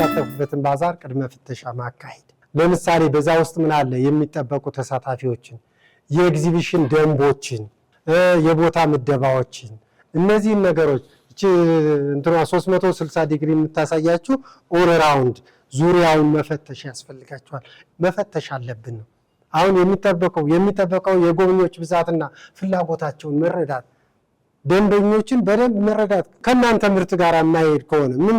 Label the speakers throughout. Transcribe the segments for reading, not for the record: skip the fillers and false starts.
Speaker 1: የሚሳተፉበትን ባዛር ቅድመ ፍተሻ ማካሄድ። ለምሳሌ በዛ ውስጥ ምን አለ? የሚጠበቁ ተሳታፊዎችን፣ የኤግዚቢሽን ደንቦችን፣ የቦታ ምደባዎችን፣ እነዚህን ነገሮች እንትና 360 ዲግሪ የምታሳያችሁ ኦል ራውንድ ዙሪያውን መፈተሽ ያስፈልጋቸዋል። መፈተሽ አለብን ነው። አሁን የሚጠበቀው የጎብኚዎች ብዛትና ፍላጎታቸውን መረዳት፣ ደንበኞችን በደንብ መረዳት። ከእናንተ ምርት ጋር የማይሄድ ከሆነ ምን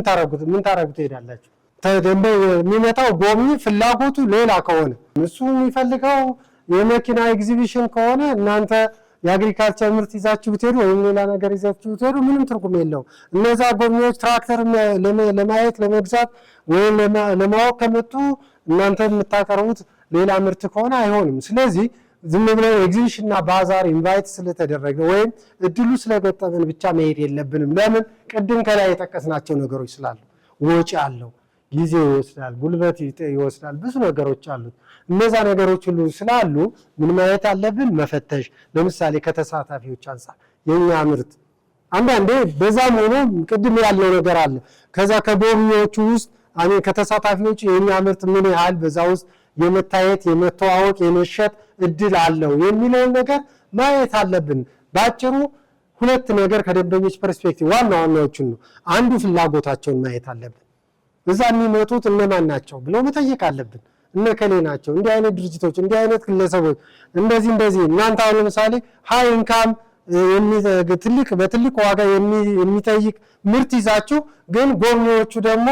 Speaker 1: ታረጉት ትሄዳላችሁ? የሚመጣው ጎብኚ ፍላጎቱ ሌላ ከሆነ እሱ የሚፈልገው የመኪና ኤግዚቢሽን ከሆነ እናንተ የአግሪካልቸር ምርት ይዛችሁ ብትሄዱ ወይም ሌላ ነገር ይዛችሁ ብትሄዱ ምንም ትርጉም የለውም። እነዛ ጎብኚዎች ትራክተር ለማየት ለመግዛት ወይም ለማወቅ ከመጡ እናንተ የምታቀርቡት ሌላ ምርት ከሆነ አይሆንም። ስለዚህ ዝም ብለው ኤግዚቢሽንና ባዛር ኢንቫይት ስለተደረገ ወይም እድሉ ስለገጠመን ብቻ መሄድ የለብንም። ለምን? ቅድም ከላይ የጠቀስናቸው ነገሮች ስላሉ ወጪ አለው፣ ጊዜ ይወስዳል፣ ጉልበት ይወስዳል፣ ብዙ ነገሮች አሉት። እነዛ ነገሮች ሁሉ ስላሉ ምን ማየት አለብን? መፈተሽ። ለምሳሌ ከተሳታፊዎች አንፃር የኛ ምርት አንዳንዴ በዛም ሆኖ ቅድም ያለው ነገር አለ። ከዛ ከጎብኚዎቹ ውስጥ ከተሳታፊዎች የኛ ምርት ምን ያህል በዛ ውስጥ የመታየት የመተዋወቅ የመሸጥ እድል አለው የሚለውን ነገር ማየት አለብን። ባጭሩ ሁለት ነገር ከደንበኞች ፐርስፔክቲቭ ዋናዎቹን ነው። አንዱ ፍላጎታቸውን ማየት አለብን። እዛ የሚመጡት እነማን ናቸው ብለው መጠየቅ አለብን። እነከሌ ናቸው፣ እንዲህ አይነት ድርጅቶች፣ እንዲህ አይነት ግለሰቦች፣ እንደዚህ እናንተ አሁን ለምሳሌ ሃይ ኢንካም በትልቅ ዋጋ የሚጠይቅ ምርት ይዛችሁ ግን ጎብኚዎቹ ደግሞ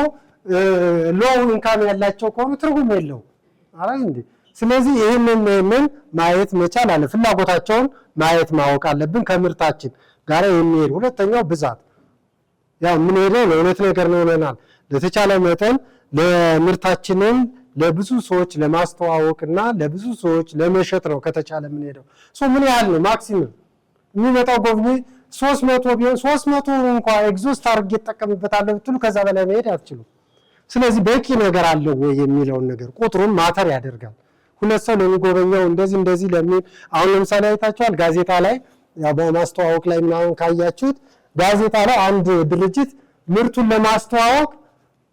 Speaker 1: ሎው ኢንካም ያላቸው ከሆኑ ትርጉም የለው አይ እንዴ። ስለዚህ ይህንን ማየት መቻል አለ። ፍላጎታቸውን ማወቅ አለብን ከምርታችን ጋር የሚሄድ። ሁለተኛው ብዛት። ያው ምን ሄደው ለእውነት ነገር ነው ሆነናል። ለተቻለ መጠን ለምርታችንን ለብዙ ሰዎች ለማስተዋወቅና ለብዙ ሰዎች ለመሸጥ ነው ከተቻለ ምን ሄደው ምን ያህል ነው ማክሲመም የሚመጣው ጎብኚ 300 ቢሆን 300 እንኳን ኤግዞስት አድርጌ ተጠቀምበታለሁ ብትሉ ከዛ በላይ መሄድ አትችሉም። ስለዚህ በቂ ነገር አለው ወይ የሚለውን ነገር ቁጥሩን ማተር ያደርጋል። ሁለት ሰው ለሚጎበኛው እንደዚህ ለምን አሁን ለምሳሌ አይታችኋል ጋዜጣ ላይ ያው በማስተዋወቅ ላይ ምናምን ካያችሁት ጋዜጣ ላይ አንድ ድርጅት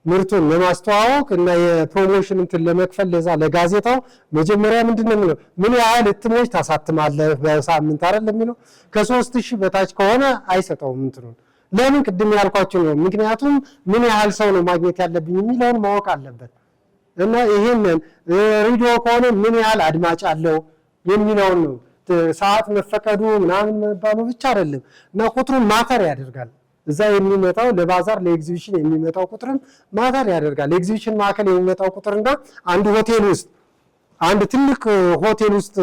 Speaker 1: ምርቱን ለማስተዋወቅ እና የፕሮሞሽን እንትን ለመክፈል ለዛ ለጋዜጣው መጀመሪያ ምንድነው የሚለው ምን ያህል እትሞች ታሳትማለህ በሳምንት አይደል የሚለው ከ3000 በታች ከሆነ አይሰጠውም እንትኑን። ለምን? ቅድም ያልኳችሁ ነው። ምክንያቱም ምን ያህል ሰው ነው ማግኘት ያለብኝ የሚለውን ማወቅ አለበት። እና ይሄንን ሬዲዮ ከሆነ ምን ያህል አድማጭ አለው የሚለውን ነው። ሰዓት መፈቀዱ ምናምን መባሉ ብቻ አይደለም እና ቁጥሩን ማተር ያደርጋል። እዛ የሚመጣው ለባዛር ለኤግዚቢሽን የሚመጣው ቁጥርን ማተር ያደርጋል። ኤግዚቢሽን ማዕከል የሚመጣው ቁጥርና አንድ ሆቴል ውስጥ አንድ ትልቅ ሆቴል ውስጥ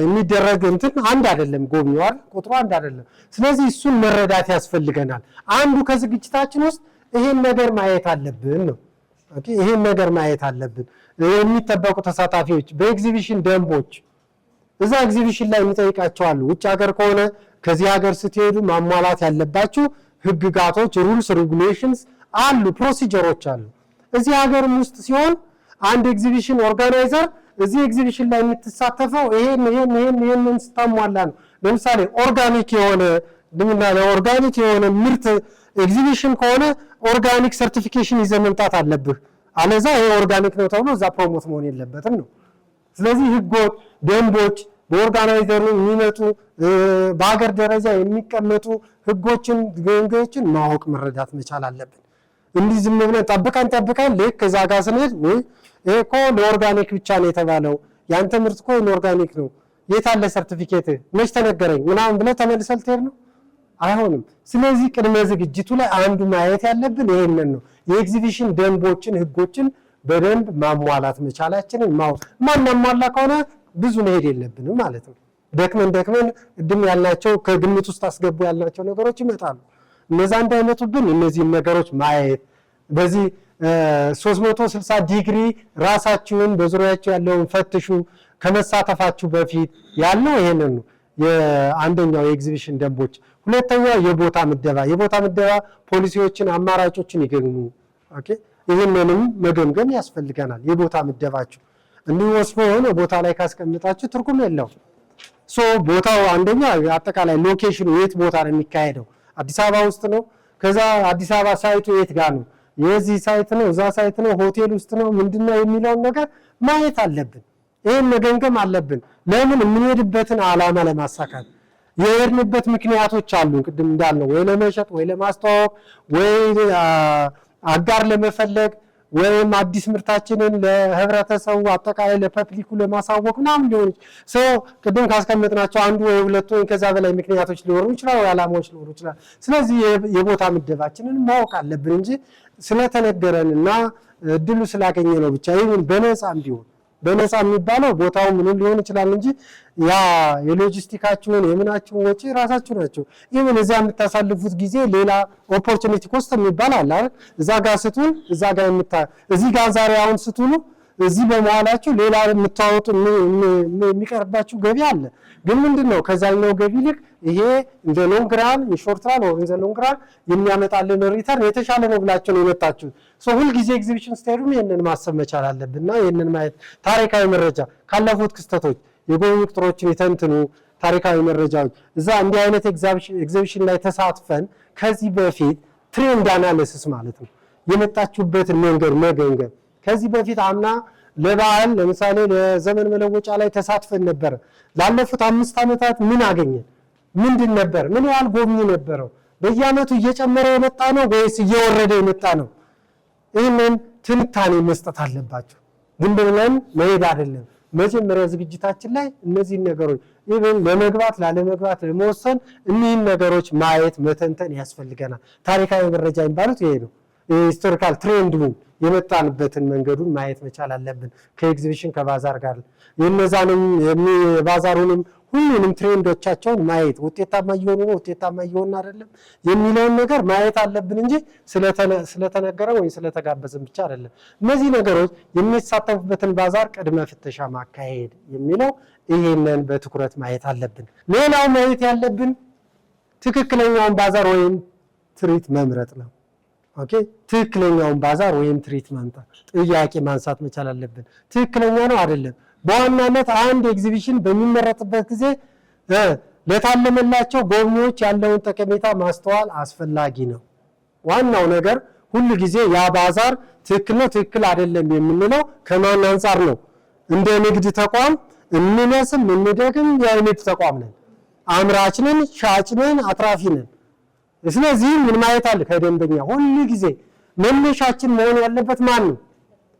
Speaker 1: የሚደረግ እንትን አንድ አይደለም። ጎብኚዋል ቁጥሩ አንድ አይደለም። ስለዚህ እሱን መረዳት ያስፈልገናል። አንዱ ከዝግጅታችን ውስጥ ይሄን ነገር ማየት አለብን ነው። ኦኬ፣ ይሄን ነገር ማየት አለብን። የሚጠበቁ ተሳታፊዎች በኤግዚቢሽን ደንቦች እዛ ኤግዚቢሽን ላይ የሚጠይቃቸው አሉ። ውጭ ሀገር ከሆነ ከዚህ ሀገር ስትሄዱ ማሟላት ያለባችሁ ህግጋቶች ሩልስ ሬጉሌሽንስ አሉ፣ ፕሮሲጀሮች አሉ። እዚህ ሀገርም ውስጥ ሲሆን አንድ ኤግዚቢሽን ኦርጋናይዘር እዚህ ኤግዚቢሽን ላይ የምትሳተፈው ይሄን ስታሟላ ነው። ለምሳሌ ኦርጋኒክ የሆነ ምርት ኤግዚቢሽን ከሆነ ኦርጋኒክ ሰርቲፊኬሽን ይዘህ መምጣት አለብህ። አለዛ ይሄ ኦርጋኒክ ነው ተብሎ እዛ ፕሮሞት መሆን የለበትም ነው። ስለዚህ ህጎች፣ ደንቦች በኦርጋናይዘሩ የሚመጡ በሀገር ደረጃ የሚቀመጡ ህጎችን ገንገዎችን ማወቅ መረዳት መቻል አለብን። እንዲህ ዝም ብለን ጠብቀን ልክ ከዛ ጋር ስንሄድ ወይ እኮ ለኦርጋኒክ ብቻ ነው የተባለው ያንተ ምርት እኮ ኦርጋኒክ ነው የት አለ ሰርቲፊኬት መች ተነገረኝ ምናምን ብለህ ተመልሰህ ልትሄድ ነው? አይሆንም። ስለዚህ ቅድመ ዝግጅቱ ላይ አንዱ ማየት ያለብን ይሄንን ነው። የኤግዚቢሽን ደንቦችን ህጎችን በደንብ ማሟላት መቻላችንን ማናሟላ ከሆነ ብዙ መሄድ የለብንም ማለት ነው። ደክመን እድም ያልናቸው ከግምት ውስጥ አስገቡ ያልናቸው ነገሮች ይመጣሉ። እነዛ እንዳይመጡብን እነዚህን ነገሮች ማየት በዚህ 360 ዲግሪ ራሳችሁን በዙሪያችሁ ያለውን ፈትሹ። ከመሳተፋችሁ በፊት ያለው ይሄንን ነው የአንደኛው የኤግዚቢሽን ደንቦች። ሁለተኛው የቦታ ምደባ ፖሊሲዎችን አማራጮችን ይገኙ። ኦኬ፣ ይሄንንም መገምገም ያስፈልገናል። የቦታ ምደባችሁ እንዲሁ ወስፎ የሆነ ቦታ ላይ ካስቀምጣችሁ ትርጉም የለው። ቦታው አንደኛ አጠቃላይ ሎኬሽኑ የት ቦታ ነው የሚካሄደው? አዲስ አበባ ውስጥ ነው። ከዛ አዲስ አበባ ሳይቱ የት ጋር ነው? የዚህ ሳይት ነው እዛ ሳይት ነው ሆቴል ውስጥ ነው ምንድነው የሚለውን ነገር ማየት አለብን። ይሄን መገምገም አለብን። ለምን የምንሄድበትን ዓላማ ለማሳካት የሄድንበት ምክንያቶች አሉ። ቅድም እንዳልነው ወይ ለመሸጥ ወይ ለማስተዋወቅ ወይ አጋር ለመፈለግ ወይም አዲስ ምርታችንን ለህብረተሰቡ አጠቃላይ ለፐብሊኩ ለማሳወቅ ምናምን ሊሆን ይችላል። ቅድም ካስቀመጥናቸው አንዱ ወይ ሁለቱ ወይ ከዛ በላይ ምክንያቶች ሊሆኑ ይችላል፣ ወይ ዓላማዎች ሊሆኑ ይችላል። ስለዚህ የቦታ ምደባችንን ማወቅ አለብን እንጂ ስለተነገረንና እድሉ ስላገኘ ነው ብቻ ይሁን በነፃም ቢሆን በነፃ የሚባለው ቦታው ምን ሊሆን ይችላል እንጂ ያ የሎጂስቲካችሁን የምናችሁን ወጪ ራሳችሁ ናቸው። ይሄን እዛ የምታሳልፉት ጊዜ ሌላ ኦፖርቹኒቲ ኮስት የሚባል አለ አይደል? እዛ ጋር ስትውል እዛ ጋር እዚህ ጋር ዛሬ አሁን ስትውሉ እዚህ በመዋላችሁ ሌላ የምታወጡ የሚቀርባችሁ ገቢ አለ። ግን ምንድነው ከዛኛው ገቢ ልክ ይሄ እንደ ሎንግ ራን የሾርት ራን ወይ እንደ ሎንግ ራን የሚያመጣልን ሪተርን የተሻለ ነው ብላችሁ ነው የመጣችሁ። ሁል ጊዜ ኤግዚቢሽን ስትሄዱ ይሄንን ማሰብ መቻል አለብንና ይሄንን ማየት ታሪካዊ መረጃ ካለፉት ክስተቶች የጎብኚ ቁጥሮችን የተንትኑ ታሪካዊ መረጃዎች እዛ እንዲህ አይነት ኤግዚቢሽን ላይ ተሳትፈን ከዚህ በፊት ትሬንድ አናሊሲስ ማለት ነው የመጣችሁበትን መንገድ መገምገም። ከዚህ በፊት አምና ለበዓል ለምሳሌ ለዘመን መለወጫ ላይ ተሳትፈን ነበር። ላለፉት 5 ዓመታት ምን አገኘን? ምንድን ነበር? ምን ያህል ጎብኚ ነበረው? በየዓመቱ እየጨመረ የመጣ ነው ወይስ እየወረደ የመጣ ነው? ይህንን ትንታኔ መስጠት አለባቸው። ዝም ብለን መሄድ አይደለም። መጀመሪያ ዝግጅታችን ላይ እነዚህ ነገሮች ኢቭን ለመግባት ላለመግባት ለመወሰን እኒህን ነገሮች ማየት መተንተን ያስፈልገናል። ታሪካዊ መረጃ የሚባሉት ይሄ ነው። ሂስቶሪካል ትሬንዱን የመጣንበትን መንገዱን ማየት መቻል አለብን። ከኤግዚቢሽን ከባዛር ጋር የነዛንም የባዛሩንም ሁሉንም ትሬንዶቻቸውን ማየት ውጤታማ እየሆኑ ነው ውጤታማ እየሆኑ አይደለም የሚለውን ነገር ማየት አለብን እንጂ ስለተነገረ ወይ ስለተጋበዘን ብቻ አይደለም። እነዚህ ነገሮች የሚሳተፉበትን ባዛር ቅድመ ፍተሻ ማካሄድ የሚለው ይሄንን በትኩረት ማየት አለብን። ሌላው ማየት ያለብን ትክክለኛውን ባዛር ወይም ትርኢት መምረጥ ነው። ኦኬ ትክክለኛውን ባዛር ወይም ትርኢት ማምጣት ጥያቄ ማንሳት መቻል አለብን። ትክክለኛ ነው አይደለም? በዋናነት አንድ ኤግዚቢሽን በሚመረጥበት ጊዜ ለታለመላቸው ጎብኚዎች ያለውን ጠቀሜታ ማስተዋል አስፈላጊ ነው። ዋናው ነገር ሁሉ ጊዜ ያ ባዛር ትክክል ነው ትክክል አይደለም የምንለው ከማን አንፃር ነው? እንደ ንግድ ተቋም እንነስም እንደግም የንግድ ተቋም ነን። አምራች ነን፣ ሻጭ ነን፣ አትራፊ ነን። ስለዚህ ምን ማየት አለ? ከደንበኛ ሁሉ ጊዜ መነሻችን መሆን ያለበት ማን ነው?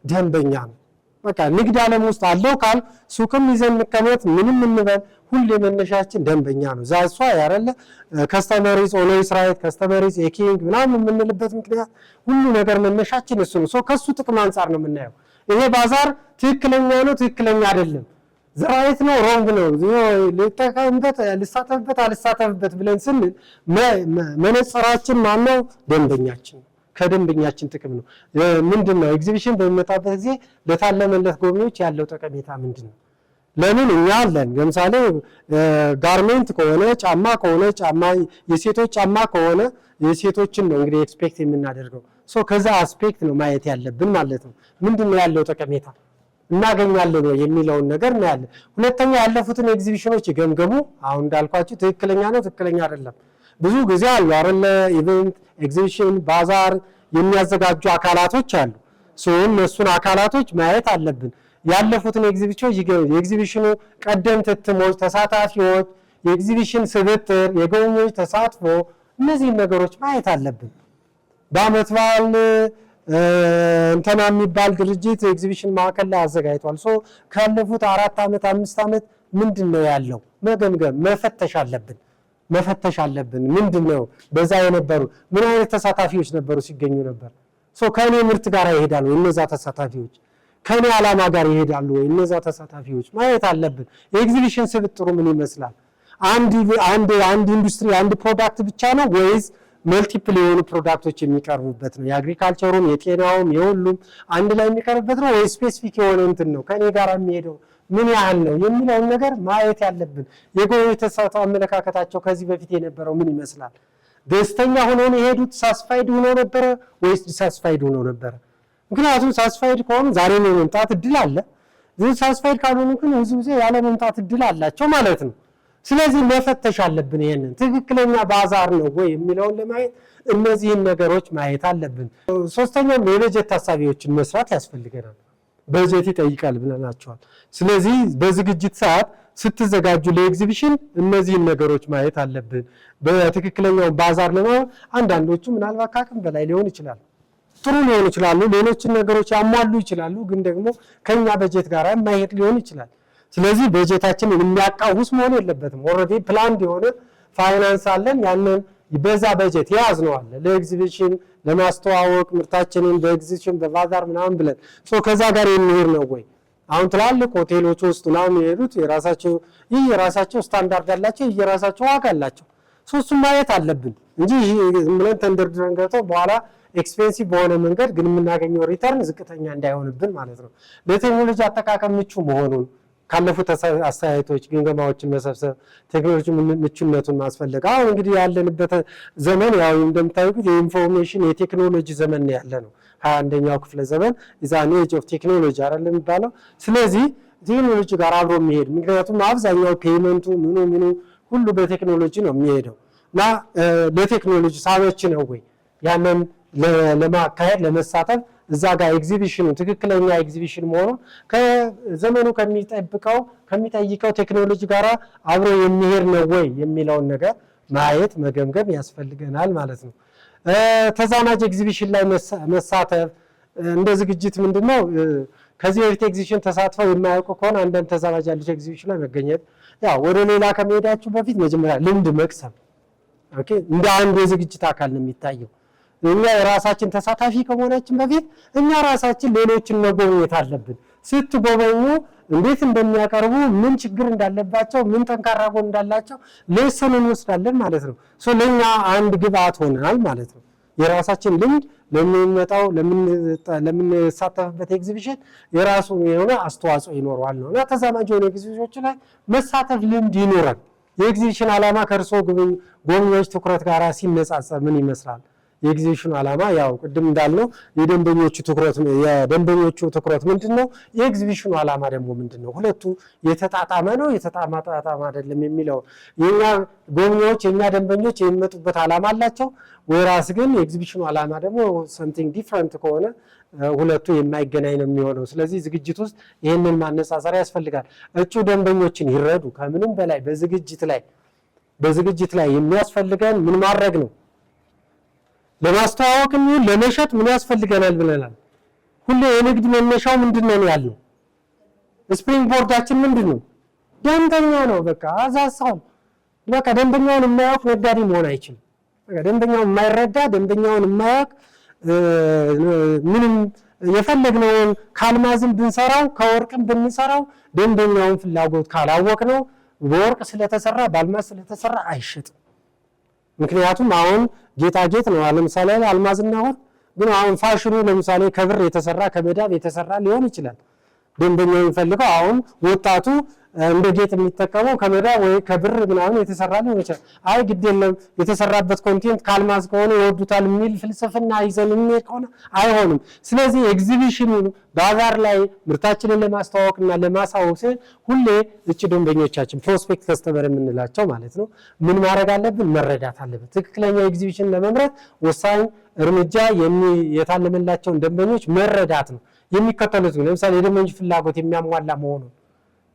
Speaker 1: ደንበኛ ነው። በቃ ንግድ ዓለም ውስጥ አለው ካል ሱቅም ይዘን እንቀመጥ ምንም እንበል ሁሉ መነሻችን ደንበኛ ነው። ዛሷ ያረለ ከስተመሪዝ ኦልዌይስ ራይት ከስተመሪዝ ኤኪንግ ምናምን የምንልበት ምክንያት ሁሉ ነገር መነሻችን እሱ ነው። ከሱ ጥቅም አንፃር ነው የምናየው። ይሄ ባዛር ትክክለኛ ነው ትክክለኛ አይደለም ዘራይት ነው ሮንግ ነው ለተቀምበት ልሳተፍበት አልሳተፍበት ብለን ስንል መነጽራችን ማነው? ደንበኛችን። ከደንበኛችን ጥቅም ነው ምንድነው? ኤግዚቢሽን በሚመጣበት ጊዜ ለታለመለት ጎብኚዎች ያለው ጠቀሜታ ምንድነው? ለምን እኛ አለን። ለምሳሌ ጋርሜንት ከሆነ ጫማ ከሆነ ጫማ የሴቶች ጫማ ከሆነ የሴቶችን ነው እንግዲህ ኤክስፔክት የምናደርገው። ከዛ አስፔክት ነው ማየት ያለብን ማለት ነው። ምንድነው ያለው ጠቀሜታ እናገኛለን የሚለውን ነገር እናያለን። ሁለተኛ ያለፉትን ኤግዚቢሽኖች ይገምገሙ። አሁን እንዳልኳችሁ ትክክለኛ ነው ትክክለኛ አይደለም ብዙ ጊዜ አሉ አይደለ? ኢቨንት ኤግዚቢሽን ባዛር የሚያዘጋጁ አካላቶች አሉ። እነሱን አካላቶች ማየት አለብን። ያለፉትን ኤግዚቢሽኖች የኤግዚቢሽኑ ቀደምት እትሞች፣ ተሳታፊዎች፣ የኤግዚቢሽን ስብጥር፣ የጎብኚዎች ተሳትፎ እነዚህን ነገሮች ማየት አለብን። በዓመት በዓል እንተና የሚባል ድርጅት ኤግዚቢሽን ማዕከል ላይ አዘጋጅቷል። ካለፉት 4 ዓመት 5 ዓመት ምንድነው ያለው መገምገም መፈተሽ አለብን። ምንድነው በዛ የነበሩ ምን አይነት ተሳታፊዎች ነበሩ ሲገኙ ነበር? ከኔ ምርት ጋር ይሄዳሉ እነዛ ተሳታፊዎች? ከኔ ዓላማ ጋር ይሄዳሉ ወይ እነዛ ተሳታፊዎች? ማየት አለብን። የኤግዚቢሽን ስብጥሩ ምን ይመስላል? አንድ ኢንዱስትሪ አንድ ፕሮዳክት ብቻ ነው ወይስ መልቲፕል የሆኑ ፕሮዳክቶች የሚቀርቡበት ነው? የአግሪካልቸሩም የጤናውም የሁሉም አንድ ላይ የሚቀርብበት ነው ወይ ስፔሲፊክ የሆነ እንትን ነው ከኔ ጋር የሚሄደው ምን ያህል ነው የሚለውን ነገር ማየት ያለብን። የጎብኚ ተሳትፎ አመለካከታቸው ከዚህ በፊት የነበረው ምን ይመስላል? ደስተኛ ሆነው የሄዱት ሳስፋይድ ሆነው ነበር ወይስ ዲሳስፋይድ ሆነው ነበር? ምክንያቱም ሳስፋይድ ከሆኑ ዛሬ ነው መምጣት እድል አለ። ሳስፋይድ ካልሆኑ ግን ብዙ ጊዜ ያለ መምጣት እድል አላቸው ማለት ነው። ስለዚህ መፈተሽ አለብን። ይሄንን ትክክለኛ ባዛር ነው ወይ የሚለውን ለማየት እነዚህን ነገሮች ማየት አለብን። ሶስተኛው የበጀት ታሳቢዎችን መስራት ያስፈልገናል። በጀት ይጠይቃል ብለናቸዋል። ስለዚህ በዝግጅት ሰዓት ስትዘጋጁ ለኤግዚቢሽን እነዚህን ነገሮች ማየት አለብን። በትክክለኛው ባዛር ለማወቅ አንዳንዶቹ ምናልባት ከአቅም በላይ ሊሆን ይችላል፣ ጥሩ ሊሆን ይችላሉ፣ ሌሎችን ነገሮች ያሟሉ ይችላሉ፣ ግን ደግሞ ከኛ በጀት ጋር የማይሄድ ሊሆን ይችላል። ስለዚህ በጀታችንን የሚያቃውስ መሆን የለበትም። ኦልሬዲ ፕላንድ የሆነ ፋይናንስ አለን። ያንን በዛ በጀት የያዝነው አለ ለኤግዚቢሽን ለማስተዋወቅ ምርታችንን በኤግዚቢሽን በባዛር ምናምን ብለን ከዛ ጋር የሚሄድ ነው ወይ? አሁን ትላልቅ ሆቴሎች ውስጥ ምናምን የሄዱት የራሳቸው ስታንዳርድ አላቸው፣ የራሳቸው ዋጋ አላቸው። እሱን ማየት አለብን እንጂ ምንም ተንደርድረን ገብተው በኋላ ኤክስፔንሲቭ በሆነ መንገድ ግን የምናገኘው ሪተርን ዝቅተኛ እንዳይሆንብን ማለት ነው። ለቴክኖሎጂ አጠቃቀም ምቹ መሆኑን ካለፉት አስተያየቶች ግምገማዎችን መሰብሰብ፣ ቴክኖሎጂ ምቹነቱን ማስፈለግ። አሁን እንግዲህ ያለንበት ዘመን ያው እንደምታውቁት የኢንፎርሜሽን የቴክኖሎጂ ዘመን ያለ ነው። 21ኛው ክፍለ ዘመን ኢዛን ኤጅ ኦፍ ቴክኖሎጂ አይደል የሚባለው። ስለዚህ ቴክኖሎጂ ጋር አብሮ የሚሄድ ምክንያቱም አብዛኛው ፔመንቱ ምኑ ሁሉ በቴክኖሎጂ ነው የሚሄደው እና ለቴክኖሎጂ ሳቢዎች ነው ወይ ያንን ለማካሄድ ለመሳተፍ እዛ ጋር ኤግዚቢሽኑ ትክክለኛ ኤግዚቢሽን መሆኑን ከዘመኑ ከሚጠይቀው ቴክኖሎጂ ጋር አብሮ የሚሄድ ነው ወይ የሚለውን ነገር ማየት መገምገም ያስፈልገናል ማለት ነው። ተዛማጅ ኤግዚቢሽን ላይ መሳተፍ እንደ ዝግጅት ምንድነው? ከዚህ በፊት ኤግዚቢሽን ተሳትፈው የማያውቁ ከሆነ አንዳንድ ተዛማጅ ያለች ኤግዚቢሽን ላይ መገኘት፣ ያው ወደ ሌላ ከመሄዳችሁ በፊት መጀመሪያ ልምድ መቅሰም እንደ አንድ የዝግጅት አካል ነው የሚታየው። እኛ የራሳችን ተሳታፊ ከመሆናችን በፊት እኛ ራሳችን ሌሎችን መጎብኘት አለብን። ስትጎበኙ እንዴት እንደሚያቀርቡ፣ ምን ችግር እንዳለባቸው፣ ምን ጠንካራ ጎን እንዳላቸው ሌሰን እንወስዳለን ማለት ነው። ለኛ አንድ ግብአት ሆነናል ማለት ነው። የራሳችን ልምድ ለሚመጣው ለምንሳተፍበት ኤግዚቢሽን የራሱ የሆነ አስተዋጽኦ ይኖረዋል ነው እና ተዛማጅ የሆነ ኤግዚቢሽኖች ላይ መሳተፍ ልምድ ይኖራል። የኤግዚቢሽን ዓላማ ከእርሶ ጎብኚዎች ትኩረት ጋር ሲነጻጸር ምን ይመስላል? የኤግዚቢሽኑ ዓላማ ያው ቅድም እንዳልነው የደንበኞቹ ትኩረት ምንድነው? የኤግዚቢሽኑ ዓላማ ደግሞ ምንድነው? ሁለቱ የተጣጣመ ነው የተጣጣመ አይደለም የሚለው የኛ ጎብኚዎች የኛ ደንበኞች የሚመጡበት ዓላማ አላቸው። ወራስ ግን የኤግዚቢሽኑ ዓላማ ደግሞ something different ከሆነ ሁለቱ የማይገናኝ ነው የሚሆነው። ስለዚህ ዝግጅት ውስጥ ይሄንን ማነጻጸር ያስፈልጋል። እጩ ደንበኞችን ይረዱ። ከምንም በላይ በዝግጅት ላይ የሚያስፈልገን ምን ማድረግ ነው? ለማስተዋወቅ ነው ለመሸጥ ምን ያስፈልገናል ብለናል። ሁሉ የንግድ መነሻው ምንድነው ያለው? ስፕሪንግ ቦርዳችን ምንድነው? ደንበኛ ነው። በቃ አዛሳው በቃ ደንበኛውን የማያውቅ ነጋዴ መሆን አይችልም። በቃ ደንበኛውን የማይረዳ ደንበኛውን የማያውቅ ምንም የፈለግነውን ካልማዝም ብንሰራው ከወርቅም ብንሰራው ደንበኛውን ፍላጎት ካላወቅ ነው በወርቅ ስለተሰራ ባልማዝ ስለተሰራ አይሸጥም። ምክንያቱም አሁን ጌጣጌጥ ነው። ለምሳሌ አልማዝና ወርቅ ግን አሁን ፋሽኑ ለምሳሌ ከብር የተሰራ ከመዳብ የተሰራ ሊሆን ይችላል። ደንበኛው የሚፈልገው አሁን ወጣቱ እንደ ጌጥ የሚጠቀመው ከመዳብ ወይ ከብር ምናምን የተሰራ ሊሆን ይችላል። አይ ግድ የለም የተሰራበት ኮንቴንት ካልማዝ ከሆነ ይወዱታል የሚል ፍልስፍና ይዘን የሚሄድ ከሆነ አይሆንም። ስለዚህ ኤግዚቢሽኑ ባዛር ላይ ምርታችንን ለማስተዋወቅና ለማሳወቅ ሁሌ እቺ ደንበኞቻችን ፕሮስፔክት ከስተመር የምንላቸው ማለት ነው ምን ማድረግ አለብን? መረዳት አለብን። ትክክለኛ ኤግዚቢሽን ለመምረጥ ወሳኝ እርምጃ የታለመላቸውን ደንበኞች መረዳት ነው። የሚከተሉት ለምሳሌ የደንበኞች ፍላጎት የሚያሟላ መሆኑን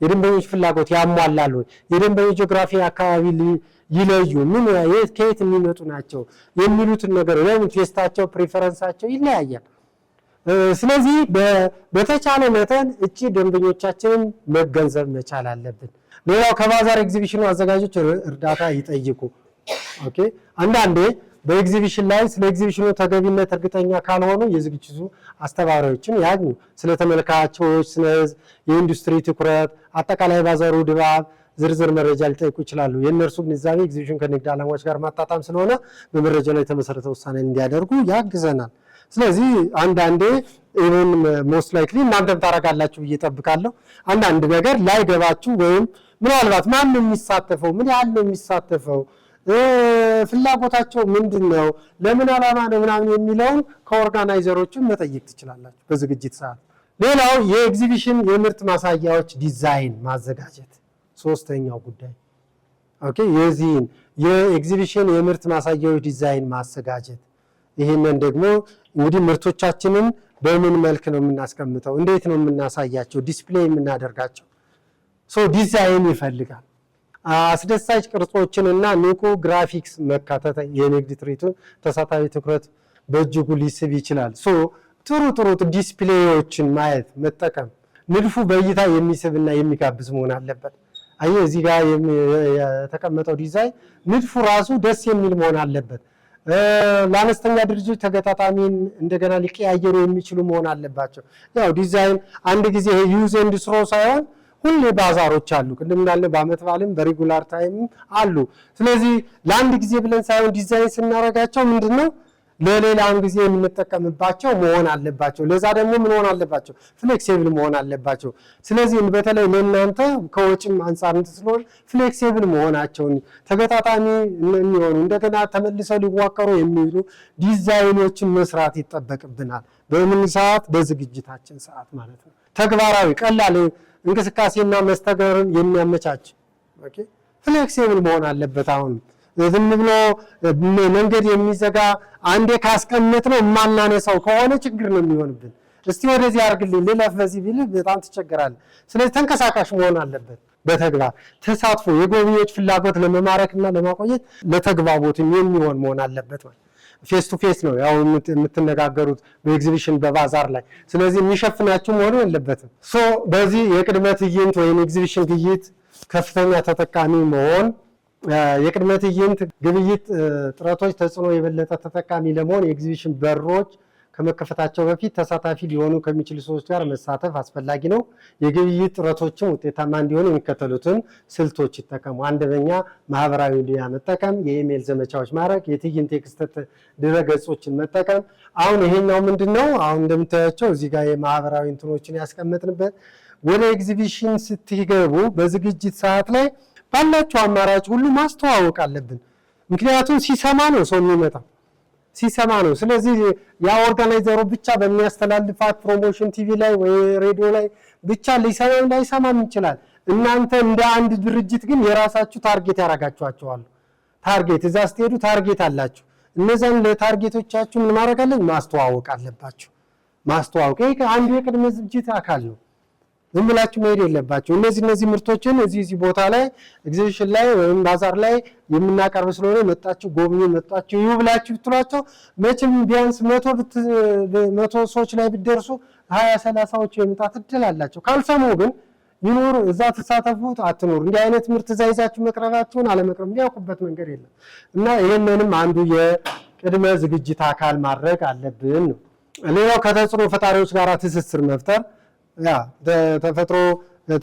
Speaker 1: የደንበኞች ፍላጎት ያሟላሉ፣ የደንበኞች ጂኦግራፊ አካባቢ ይለዩ፣ ከየት የሚመጡ ናቸው የሚሉትን ነገር ወይም ቴስታቸው ፕሪፈረንሳቸው ይለያያል። ስለዚህ በተቻለ መጠን እቺ ደንበኞቻችንን መገንዘብ መቻል አለብን። ሌላው ከባዛር ኤግዚቢሽኑ አዘጋጆች እርዳታ ይጠይቁ። አንዳንዴ በኤግዚቢሽን ላይ ስለ ኤግዚቢሽኑ ተገቢነት እርግጠኛ ካልሆኑ የዝግጅቱ አስተባባሪዎችን ያግኙ። ስለ ተመልካቾች፣ ስለ የኢንዱስትሪ ትኩረት፣ አጠቃላይ ባዛሩ ድባብ ዝርዝር መረጃ ሊጠይቁ ይችላሉ። የእነርሱ ግንዛቤ ኤግዚቢሽን ከንግድ ዓላማዎች ጋር ማጣጣም ስለሆነ በመረጃ ላይ የተመሰረተ ውሳኔ እንዲያደርጉ ያግዘናል። ስለዚህ አንዳንዴ ኢቨን ሞስት ላይክሊ እናንተም ታረጋላችሁ ብዬ እጠብቃለሁ። አንዳንድ ነገር ላይገባችሁ ወይም ምናልባት ማን ነው የሚሳተፈው፣ ምን ያህል ነው የሚሳተፈው፣ ፍላጎታቸው ምንድነው፣ ለምን ዓላማ ነው ምናምን የሚለውን ከኦርጋናይዘሮችን መጠየቅ ትችላላችሁ በዝግጅት ሰዓት። ሌላው የኤግዚቢሽን የምርት ማሳያዎች ዲዛይን ማዘጋጀት ሶስተኛው ጉዳይ። ኦኬ የዚህን የኤግዚቢሽን የምርት ማሳያዎች ዲዛይን ማዘጋጀት። ይሄንን ደግሞ እንግዲህ ምርቶቻችንን በምን መልክ ነው የምናስቀምጠው፣ እንዴት ነው የምናሳያቸው፣ ዲስፕሌይ የምናደርጋቸው። ዲዛይን ይፈልጋል። አስደሳች ቅርጾችንና ንቁ ግራፊክስ መካተት የንግድ ትርኢቱን ተሳታፊ ትኩረት በእጅጉ ሊስብ ይችላል። ጥሩ ዲስፕሌዮችን ማየት መጠቀም። ንድፉ በእይታ የሚስብና የሚጋብዝ መሆን አለበት። አየህ እዚህ ጋር የተቀመጠው ዲዛይን ንድፉ ራሱ ደስ የሚል መሆን አለበት። ለአነስተኛ ድርጅቶች ተገጣጣሚን እንደገና ሊቀያየሩ የሚችሉ መሆን አለባቸው። ያው ዲዛይን አንድ ጊዜ ዩዝ ኤንድ ስሮ ሳይሆን ሁሌ ባዛሮች አሉ። ቅድም እንዳለ በአመት በዓልም በሬጉላር ታይም አሉ። ስለዚህ ለአንድ ጊዜ ብለን ሳይሆን ዲዛይን ስናደርጋቸው ምንድነው ለሌላም ጊዜ የምንጠቀምባቸው መሆን አለባቸው። ለዛ ደግሞ ምን መሆን አለባቸው? ፍሌክሲብል መሆን አለባቸው። ስለዚህ በተለይ ለእናንተ ከወጭም አንፃር ስለሆነ ፍሌክሲብል መሆናቸውን ተገጣጣሚ የሚሆኑ እንደገና ተመልሰው ሊዋቀሩ የሚሉ ዲዛይኖችን መስራት ይጠበቅብናል። በምን ሰዓት? በዝግጅታችን ሰዓት ማለት ነው። ተግባራዊ ቀላል እንቅስቃሴና መስተጋርን የሚያመቻች ፍሌክሲብል መሆን አለበት። አሁን ዝም ብሎ መንገድ የሚዘጋ አንዴ ካስቀመጥ ነው የማናነሳው ከሆነ ችግር ነው የሚሆንብን። እስቲ ወደዚህ አድርግልኝ ልለፍ በዚህ ቢል በጣም ትቸገራለህ። ስለዚህ ተንቀሳቃሽ መሆን አለበት። በተግባር ተሳትፎ የጎብኚዎች ፍላጎት ለመማረክና ለማቆየት ለተግባቦትም የሚሆን መሆን አለበት። ፌስ ቱ ፌስ ነው ያው የምትነጋገሩት በኤግዚቢሽን በባዛር ላይ። ስለዚህ የሚሸፍናችሁ መሆን የለበትም። በዚህ የቅድመ ትዕይንት ወይም ኤግዚቢሽን ግይት ከፍተኛ ተጠቃሚ መሆን የቅድመ ትዕይንት ግብይት ጥረቶች ተጽዕኖ የበለጠ ተጠቃሚ ለመሆን የኤግዚቢሽን በሮች ከመከፈታቸው በፊት ተሳታፊ ሊሆኑ ከሚችሉ ሰዎች ጋር መሳተፍ አስፈላጊ ነው። የግብይት ጥረቶችን ውጤታማ እንዲሆኑ የሚከተሉትን ስልቶች ይጠቀሙ። አንደኛ ማህበራዊ ሚዲያ መጠቀም፣ የኢሜል ዘመቻዎች ማድረግ፣ የትዕይንት የክስተት ድረገጾችን መጠቀም። አሁን ይሄኛው ምንድነው? አሁን እንደምታያቸው እዚህ ጋር የማህበራዊ እንትኖችን ያስቀመጥንበት። ወደ ኤግዚቢሽን ስትገቡ በዝግጅት ሰዓት ላይ ባላቸው አማራጭ ሁሉ ማስተዋወቅ አለብን። ምክንያቱም ሲሰማ ነው ሰው የሚመጣው፣ ሲሰማ ነው። ስለዚህ ያ ኦርጋናይዘሩ ብቻ በሚያስተላልፋት ፕሮሞሽን ቲቪ ላይ ወይ ሬዲዮ ላይ ብቻ ሊሰማም ላይሰማም ይችላል። እናንተ እንደ አንድ ድርጅት ግን የራሳችሁ ታርጌት ያደርጋችኋቸዋል። ታርጌት እዛ ስትሄዱ ታርጌት አላችሁ። እነዛን ለታርጌቶቻችሁ ምን ማድረግ አለብን? ማስተዋወቅ አለባችሁ። ማስተዋወቅ ይሄ አንዱ የቅድመ ዝግጅት አካል ነው። ዝም ብላችሁ መሄድ የለባችሁ። እነዚህ ምርቶችን እዚህ ቦታ ላይ ኤግዚቢሽን ላይ ወይም ባዛር ላይ የምናቀርብ ስለሆነ መጣችሁ ጎብኙ፣ መጣችሁ ይሁ ብላችሁ ብትሏቸው መቼም ቢያንስ 100 ሰዎች ላይ ብትደርሱ 20-30ዎቹ የመምጣት እድል አላቸው። ካልሰሙ ግን ይኖር እዛ ተሳተፉት አትኖር እንዲህ አይነት ምርት እዛ ይዛችሁ መቅረባችሁን አለመቅረብ የሚያውቁበት መንገድ የለም እና ይሄንንም አንዱ የቅድመ ዝግጅት አካል ማድረግ አለብን ነው። ሌላው ከተጽዕኖ ፈጣሪዎች ጋር ትስስር መፍጠር። ተፈጥሮ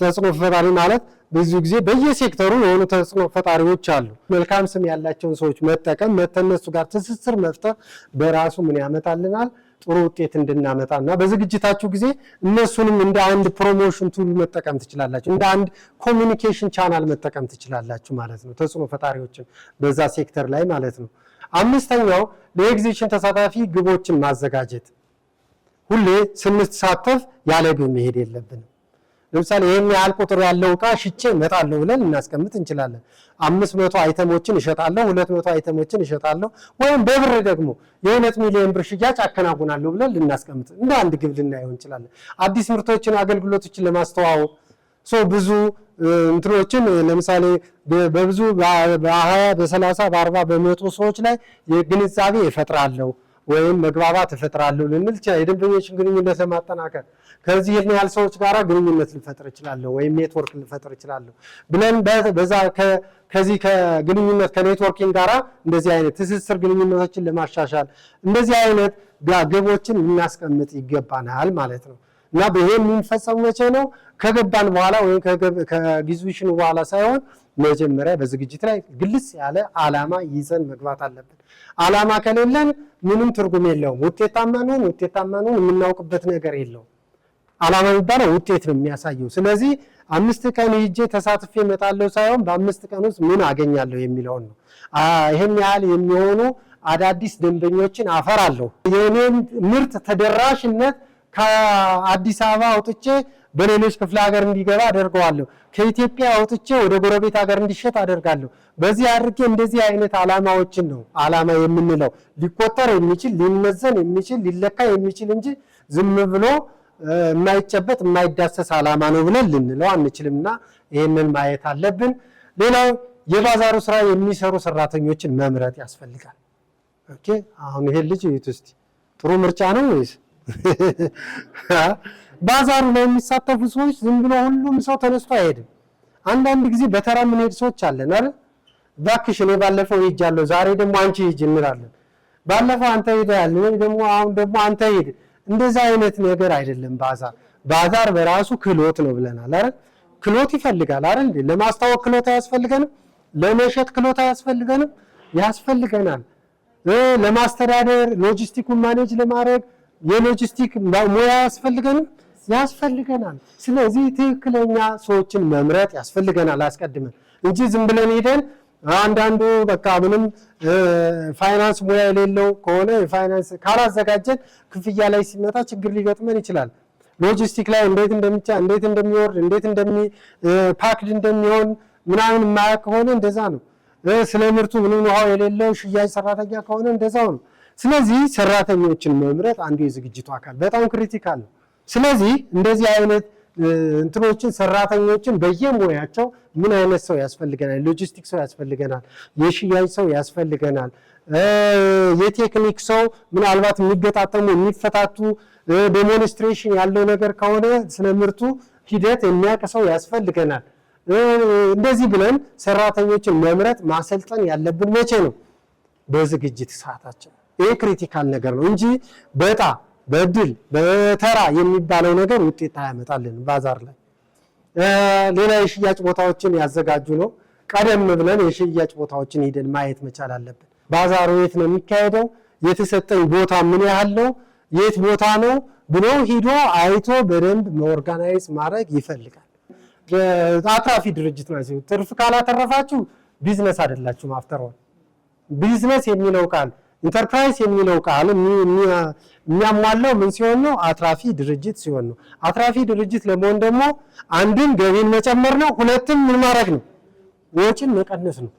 Speaker 1: ተጽዕኖ ፈጣሪ ማለት ብዙ ጊዜ በየሴክተሩ የሆኑ ተጽዕኖ ፈጣሪዎች አሉ። መልካም ስም ያላቸውን ሰዎች መጠቀም መተነሱ ጋር ትስስር መፍጠር በራሱ ምን ያመጣልናል? ጥሩ ውጤት እንድናመጣና በዝግጅታችሁ ጊዜ እነሱንም እንደ አንድ ፕሮሞሽን ቱል መጠቀም ትችላላችሁ፣ እንደ አንድ ኮሚኒኬሽን ቻናል መጠቀም ትችላላችሁ ማለት ነው። ተጽዕኖ ፈጣሪዎችን በዛ ሴክተር ላይ ማለት ነው። አምስተኛው ለኤግዚቢሽን ተሳታፊ ግቦችን ማዘጋጀት። ሁሌ ስንሳተፍ ያለ ግብ መሄድ የለብንም። ለምሳሌ ይሄን ያህል ቁጥር ያለው ዕቃ ሽጬ እመጣለሁ ብለን እናስቀምጥ እንችላለን። 500 አይተሞችን እሸጣለሁ፣ 200 አይተሞችን እሸጣለሁ፣ ወይም በብር ደግሞ የ2 ሚሊዮን ብር ሽያጭ አከናውናለሁ ብለን ልናስቀምጥ እንደ አንድ ግብ ልናየው እንችላለን። አዲስ ምርቶችን አገልግሎቶችን ለማስተዋወቅ ብዙ እንትኖችን ለምሳሌ በብዙ በ20 በ30 በ40 በመቶ ሰዎች ላይ የግንዛቤ እፈጥራለሁ ወይም መግባባት እፈጥራለሁ ልንል የደንበኞችን ግንኙነት ለማጠናከር ከዚህ ያህል ሰዎች ጋር ግንኙነት ልፈጥር እችላለሁ ወይም ኔትወርክ ልፈጥር እችላለሁ ብለን በዛ ከዚህ ከግንኙነት ከኔትወርኪንግ ጋራ እንደዚህ አይነት ትስስር ግንኙነቶችን ለማሻሻል እንደዚህ አይነት ግቦችን ልናስቀምጥ ይገባናል ማለት ነው። እና በይሄ የሚፈጸመው መቼ ነው? ከገባን በኋላ ወይም ከኤግዚቢሽኑ በኋላ ሳይሆን መጀመሪያ በዝግጅት ላይ ግልጽ ያለ ዓላማ ይዘን መግባት አለብን። ዓላማ ከሌለን ምንም ትርጉም የለውም። ውጤታማ ነን የምናውቅበት ነገር የለውም። ዓላማ የሚባለው ውጤት ነው የሚያሳየው። ስለዚህ 5 ቀን ሄጄ ተሳትፌ እመጣለሁ ሳይሆን በ5 ቀን ውስጥ ምን አገኛለሁ የሚለውን ነው። ይሄን ያህል የሚሆኑ አዳዲስ ደንበኞችን አፈራለሁ፣ የኔን ምርት ተደራሽነት ከአዲስ አበባ አውጥቼ በሌሎች ክፍለ ሀገር እንዲገባ አደርገዋለሁ፣ ከኢትዮጵያ አውጥቼ ወደ ጎረቤት ሀገር እንዲሸጥ አደርጋለሁ። በዚህ አድርጌ እንደዚህ አይነት ዓላማዎችን ነው ዓላማ የምንለው። ሊቆጠር የሚችል ሊመዘን የሚችል ሊለካ የሚችል እንጂ ዝም ብሎ የማይጨበጥ የማይዳሰስ ዓላማ ነው ብለን ልንለው አንችልምና ይህንን ማየት አለብን። ሌላው የባዛሩ ስራ የሚሰሩ ሰራተኞችን መምረጥ ያስፈልጋል። ኦኬ አሁን ይሄ ልጅ እዩት እስቲ ጥሩ ምርጫ ነው ወይስ? ባዛሩ ላይ የሚሳተፉ ሰዎች ዝም ብሎ ሁሉም ሰው ተነስቶ አይሄድም። አንዳንድ ጊዜ በተራ የምንሄድ ሰዎች አለን አይደል? እባክሽ እኔ ባለፈው ሄጃለሁ ዛሬ ደግሞ አንቺ ሂጂ እንላለን። ባለፈው አንተ ሄደሃል እኔ ደግሞ አሁን ደግሞ አንተ ሂድ። እንደዛ አይነት ነገር አይደለም። ባዛር በራሱ ክህሎት ነው ብለናል አይደል? ክህሎት ይፈልጋል አይደል? ለማስተዋወቅ ክህሎት አያስፈልገንም? ለመሸጥ ክህሎት አያስፈልገንም? ያስፈልገናል። ለማስተዳደር ሎጂስቲኩን ማኔጅ ለማድረግ የሎጂስቲክ ሙያ ያስፈልገንም? ያስፈልገናል። ስለዚህ ትክክለኛ ሰዎችን መምረጥ ያስፈልገናል አስቀድመን እንጂ ዝም ብለን ሄደን አንዳንዱ በቃ ምንም ፋይናንስ ሙያ የሌለው ከሆነ ፋይናንስ ካላዘጋጀን ክፍያ ላይ ሲመጣ ችግር ሊገጥመን ይችላል። ሎጂስቲክ ላይ እንዴት እንደሚወርድ እንዴት ፓክድ እንደሚሆን ምናምን የማያውቅ ከሆነ እንደዛ ነው። ስለ ምርቱ ምንም ውሃው የሌለው ሽያጭ ሰራተኛ ከሆነ እንደዛው ነው። ስለዚህ ሰራተኞችን መምረጥ አንዱ የዝግጅቱ አካል በጣም ክሪቲካል ነው። ስለዚህ እንደዚህ አይነት እንትኖችን ሰራተኞችን በየሙያቸው ምን አይነት ሰው ያስፈልገናል? ሎጂስቲክ ሰው ያስፈልገናል፣ የሽያጭ ሰው ያስፈልገናል፣ የቴክኒክ ሰው ምናልባት የሚገጣጠሙ የሚፈታቱ ዴሞንስትሬሽን ያለው ነገር ከሆነ ስለ ምርቱ ሂደት የሚያውቅ ሰው ያስፈልገናል። እንደዚህ ብለን ሰራተኞችን መምረጥ ማሰልጠን ያለብን መቼ ነው? በዝግጅት ሰዓታችን። ይሄ ክሪቲካል ነገር ነው እንጂ በድል በተራ የሚባለው ነገር ውጤት አያመጣልን። ባዛር ላይ ሌላ የሽያጭ ቦታዎችን ያዘጋጁ ነው። ቀደም ብለን የሽያጭ ቦታዎችን ሄደን ማየት መቻል አለብን። ባዛሩ የት ነው የሚካሄደው? የተሰጠኝ ቦታ ምን ያህል ነው? የት ቦታ ነው ብሎ ሂዶ አይቶ በደንብ ኦርጋናይዝ ማድረግ ይፈልጋል። አትራፊ ድርጅት ነው። ትርፍ ካላተረፋችሁ ቢዝነስ አይደላችሁም። አፍተርኦል ቢዝነስ የሚለው ቃል ኢንተርፕራይዝ የሚለው ቃል የሚያሟላው ምን ሲሆን ነው? አትራፊ ድርጅት ሲሆን ነው። አትራፊ ድርጅት ለመሆን ደግሞ አንድም ገቢን መጨመር ነው፣ ሁለትም ምን ማድረግ ነው? ወጪን መቀነስ ነው።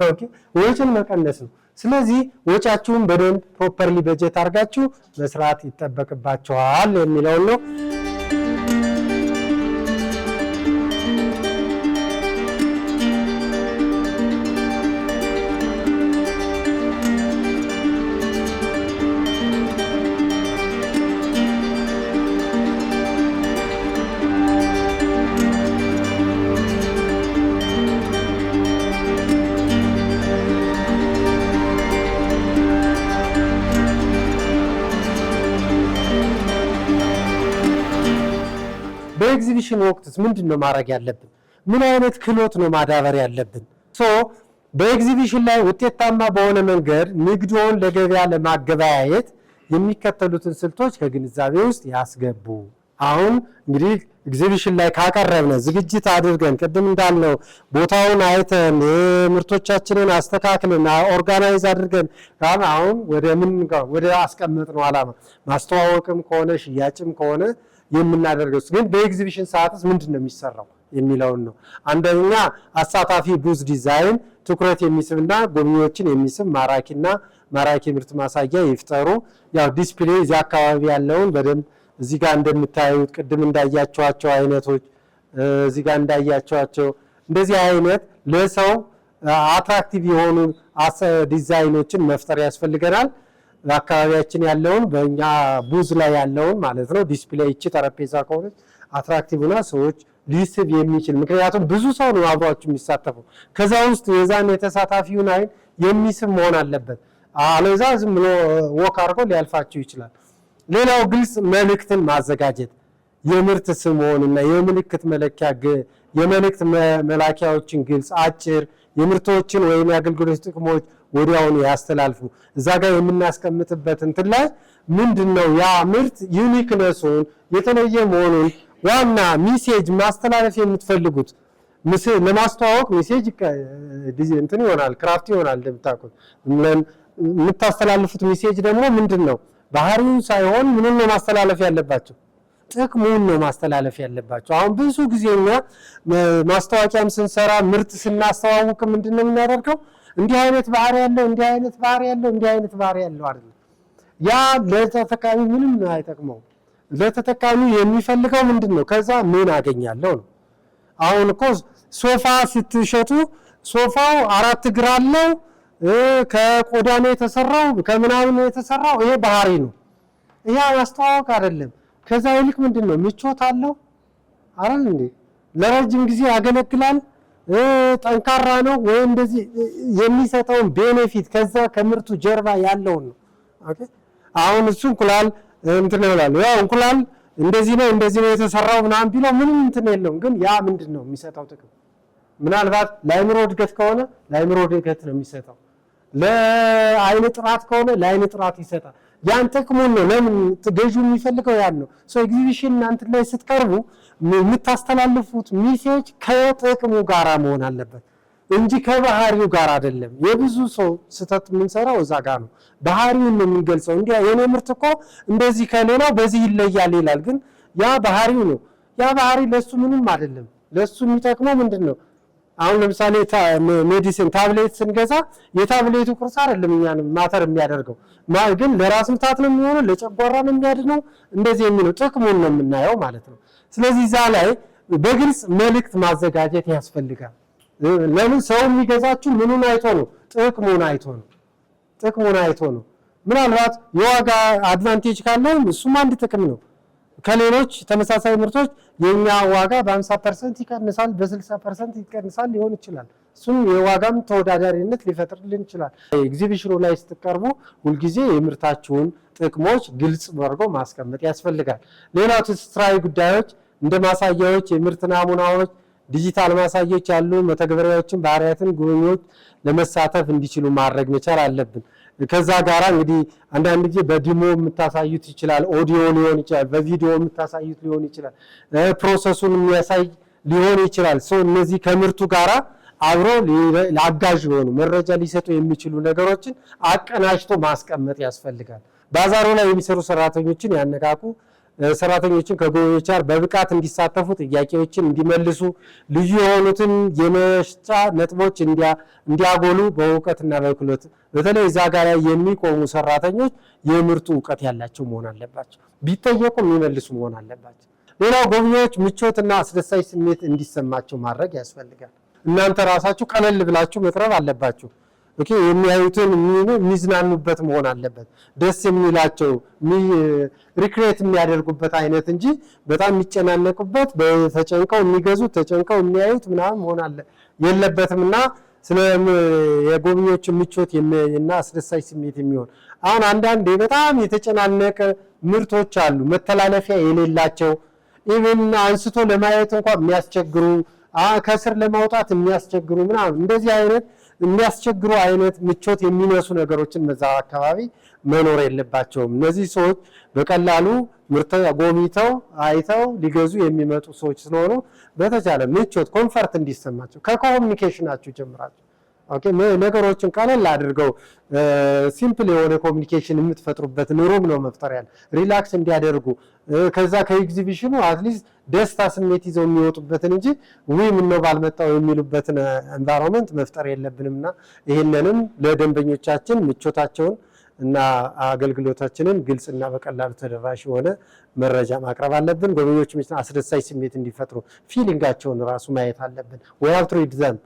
Speaker 1: ኦኬ ወጪን መቀነስ ነው። ስለዚህ ወጫችሁን በደንብ ፕሮፐርሊ በጀት አድርጋችሁ መስራት ይጠበቅባችኋል የሚለው ነው። በኤግዚቢሽን ወቅትስ ምንድነው ማድረግ ያለብን? ምን አይነት ክህሎት ነው ማዳበር ያለብን? በኤግዚቢሽን ላይ ውጤታማ በሆነ መንገድ ንግዶን ለገበያ ለማገበያየት የሚከተሉትን ስልቶች ከግንዛቤ ውስጥ ያስገቡ። አሁን እንግዲህ ኤግዚቢሽን ላይ ካቀረብነ ዝግጅት አድርገን ቅድም እንዳልነው ቦታውን አይተን ምርቶቻችንን አስተካክለን ኦርጋናይዝ አድርገን አሁን ወደ አስቀመጥነው ዓላማ ማስተዋወቅም ከሆነ ሽያጭም ከሆነ የምናደርገው ግን በኤግዚቢሽን ሰዓትስ ምንድነው የሚሰራው የሚለውን ነው። አንደኛ አሳታፊ ቡዝ ዲዛይን ትኩረት የሚስብና ጎብኚዎችን የሚስብ ማራኪ ምርት ማሳያ ይፍጠሩ። ያው ዲስፕሌይ እዚህ አካባቢ ያለውን በደንብ እዚህ ጋር እንደምታዩት ቅድም እንዳያቸዋቸው አይነቶች እዚህ ጋር እንዳያቸዋቸው እንደዚህ አይነት ለሰው አትራክቲቭ የሆኑ ዲዛይኖችን መፍጠር ያስፈልገናል። በአካባቢያችን ያለውን በእኛ ቡዝ ላይ ያለውን ማለት ነው ዲስፕሌይ እቺ ጠረጴዛ ከሆነች አትራክቲቭና ሰዎች ሊስብ የሚችል ምክንያቱም ብዙ ሰው ነው አብሯችሁ የሚሳተፈው ከዛ ውስጥ የዛን የተሳታፊውን አይን የሚስብ መሆን አለበት። አለዛ ዝም ብሎ ወክ አድርጎ ሊያልፋችሁ ይችላል። ሌላው ግልጽ መልእክትን ማዘጋጀት የምርት ስምዎንና የምልክት የመልእክት መላኪያዎችን ግልጽ አጭር የምርቶችን ወይም የአገልግሎት ጥቅሞች ወዲያውኑ ያስተላልፉ። እዛ ጋር የምናስቀምጥበት እንትን ላይ ምንድነው ያ ምርት ዩኒክነሱን የተለየ መሆኑን ዋና ሜሴጅ ማስተላለፍ የምትፈልጉት ለማስተዋወቅ ሜሴጅ እንትን ይሆናል ክራፍት ይሆናል። እንደምታውቁት የምታስተላልፉት ሜሴጅ ደግሞ ምንድነው ባህሪውን ሳይሆን ምንን ነው ማስተላለፍ ያለባቸው ጥቅሙን ነው ማስተላለፍ ያለባቸው። አሁን ብዙ ጊዜኛ ማስታወቂያም ስንሰራ ምርት ስናስተዋውቅ ምንድነው የምናደርገው? እንዲህ አይነት ባህሪ ያለው እንዲህ አይነት ባህሪ ያለው እንዲህ አይነት ባህሪ ያለው አይደለም። ያ ለተጠቃሚ ምንም አይጠቅመው። ለተጠቃሚ የሚፈልገው ምንድነው? ከዛ ምን አገኛለሁ ነው። አሁን እኮ ሶፋ ስትሸጡ ሶፋው 4 እግር አለው፣ ከቆዳ ነው የተሰራው፣ ከምናምን ነው የተሰራው። ይሄ ባህሪ ነው። ያ ማስተዋወቅ አይደለም። ከዛ ይልቅ ምንድነው? ምቾት አለው አይደል እንዴ? ለረጅም ጊዜ ያገለግላል፣ ጠንካራ ነው ወይ እንደዚህ የሚሰጠውን ቤኔፊት ከዛ ከምርቱ ጀርባ ያለው ነው። ኦኬ አሁን እሱ እንቁላል እንትን ይላል፣ ያው እንቁላል እንደዚህ ነው የተሰራው ምናምን ቢለው ምንም እንትን የለውም። ግን ያ ምንድነው የሚሰጠው ጥቅም? ምናልባት ለአይምሮ እድገት ከሆነ ለአይምሮ እድገት ነው የሚሰጠው። ለአይን ጥራት ከሆነ ለአይን ጥራት ይሰጣል። ያን ጥቅሙን ነው። ለምን ገዢው የሚፈልገው ያን ነው። ኤግዚቢሽን እናንተ ላይ ስትቀርቡ የምታስተላልፉት ሜሴጅ ከጥቅሙ ጋራ መሆን አለበት እንጂ ከባህሪው ጋር አይደለም። የብዙ ሰው ስህተት የምንሰራው እዛ ጋር ነው። ባህሪውን ነው የምንገልጸው። እንዲያ የኔ ምርት እኮ እንደዚህ ከሌላው በዚህ ይለያል ይላል። ግን ያ ባህሪው ነው። ያ ባህሪ ለሱ ምንም አይደለም። ለሱ የሚጠቅመው ምንድነው? አሁን ለምሳሌ ሜዲሲን ታብሌት ስንገዛ የታብሌቱ ቅርጽ አይደለም እኛን ማተር የሚያደርገው፣ ግን ለራስ ምታት ነው የሚሆነው፣ ለጨጓራ ነው የሚያድነው፣ እንደዚህ የሚለው ጥቅሙን ነው የምናየው ማለት ነው። ስለዚህ እዛ ላይ በግልጽ መልእክት ማዘጋጀት ያስፈልጋል። ለምን ሰው የሚገዛችሁ ምኑን አይቶ ነው? ጥቅሙን አይቶ ነው። ጥቅሙን አይቶ ነው። ምናልባት የዋጋ አድቫንቴጅ ካለው እሱም አንድ ጥቅም ነው። ከሌሎች ተመሳሳይ ምርቶች የኛ ዋጋ በ50% ይቀንሳል፣ በ60% ይቀንሳል ሊሆን ይችላል። እሱም የዋጋም ተወዳዳሪነት ሊፈጥርልን ይችላል። ኤግዚቢሽኑ ላይ ስትቀርቡ ሁልጊዜ የምርታችሁን ጥቅሞች ግልጽ አድርጎ ማስቀመጥ ያስፈልጋል። ሌላው ትስስራዊ ጉዳዮች እንደ ማሳያዎች፣ የምርት ናሙናዎች፣ ዲጂታል ማሳያዎች ያሉ መተግበሪያዎችን፣ ባህሪያትን ጎብኚዎች ለመሳተፍ እንዲችሉ ማድረግ መቻል አለብን። ከዛ ጋራ እንግዲህ አንዳንድ ጊዜ በዲሞ የምታሳዩት ይችላል፣ ኦዲዮ ሊሆን ይችላል፣ በቪዲዮ የምታሳዩት ሊሆን ይችላል፣ ፕሮሰሱን የሚያሳይ ሊሆን ይችላል። እነዚህ ከምርቱ ጋራ አብሮ ለአጋዥ የሆኑ መረጃ ሊሰጡ የሚችሉ ነገሮችን አቀናጅቶ ማስቀመጥ ያስፈልጋል። ባዛሩ ላይ የሚሰሩ ሰራተኞችን ያነቃቁ። ሰራተኞችን ከጎብኚዎች ጋር በብቃት እንዲሳተፉ፣ ጥያቄዎችን እንዲመልሱ፣ ልዩ የሆኑትን የመሸጫ ነጥቦች እንዲያጎሉ በእውቀትና በክህሎት በተለይ እዛ ጋር የሚቆሙ ሰራተኞች የምርቱ እውቀት ያላቸው መሆን አለባቸው። ቢጠየቁ የሚመልሱ መሆን አለባቸው። ሌላው ጎብኚዎች ምቾትና አስደሳች ስሜት እንዲሰማቸው ማድረግ ያስፈልጋል። እናንተ ራሳችሁ ቀለል ብላችሁ መቅረብ አለባችሁ። ኦኬ የሚያዩትን የሚዝናኑበት መሆን አለበት። ደስ የሚላቸው ሪክሬት የሚያደርጉበት አይነት እንጂ በጣም የሚጨናነቁበት ተጨንቀው የሚገዙት ተጨንቀው የሚያዩት ምናምን መሆን የለበትምና ስለ የጎብኚዎች ምቾት እና አስደሳች ስሜት የሚሆን አሁን አንዳንዴ በጣም የተጨናነቀ ምርቶች አሉ፣ መተላለፊያ የሌላቸው ኢቭን አንስቶ ለማየት እንኳን የሚያስቸግሩ ከስር ለማውጣት የሚያስቸግሩ ምናምን እንደዚህ አይነት የሚያስቸግሩ አይነት ምቾት የሚነሱ ነገሮችን መዛ አካባቢ መኖር የለባቸውም። እነዚህ ሰዎች በቀላሉ ምርት ጎብኝተው አይተው ሊገዙ የሚመጡ ሰዎች ስለሆኑ በተቻለ ምቾት ኮምፈርት እንዲሰማቸው ከኮሙኒኬሽናችሁ ጀምራችሁ ኦኬ ነገሮችን ቀለል አድርገው ሲምፕል የሆነ ኮሙኒኬሽን የምትፈጥሩበት ኑሮም ነው መፍጠር ያለ ሪላክስ እንዲያደርጉ ከዛ ከኤግዚቢሽኑ አትሊስት ደስታ ስሜት ይዘው የሚወጡበትን እንጂ ምን ነው ባልመጣው የሚሉበትን ኤንቫይሮንመንት መፍጠር የለብንምና ይሄንንም ለደንበኞቻችን ምቾታቸውን እና አገልግሎታችንን ግልጽና በቀላሉ ተደራሽ የሆነ መረጃ ማቅረብ አለብን። ጎብኚዎች አስደሳች ስሜት እንዲፈጥሩ ፊሊንጋቸውን ራሱ ማየት አለብን። we have to read them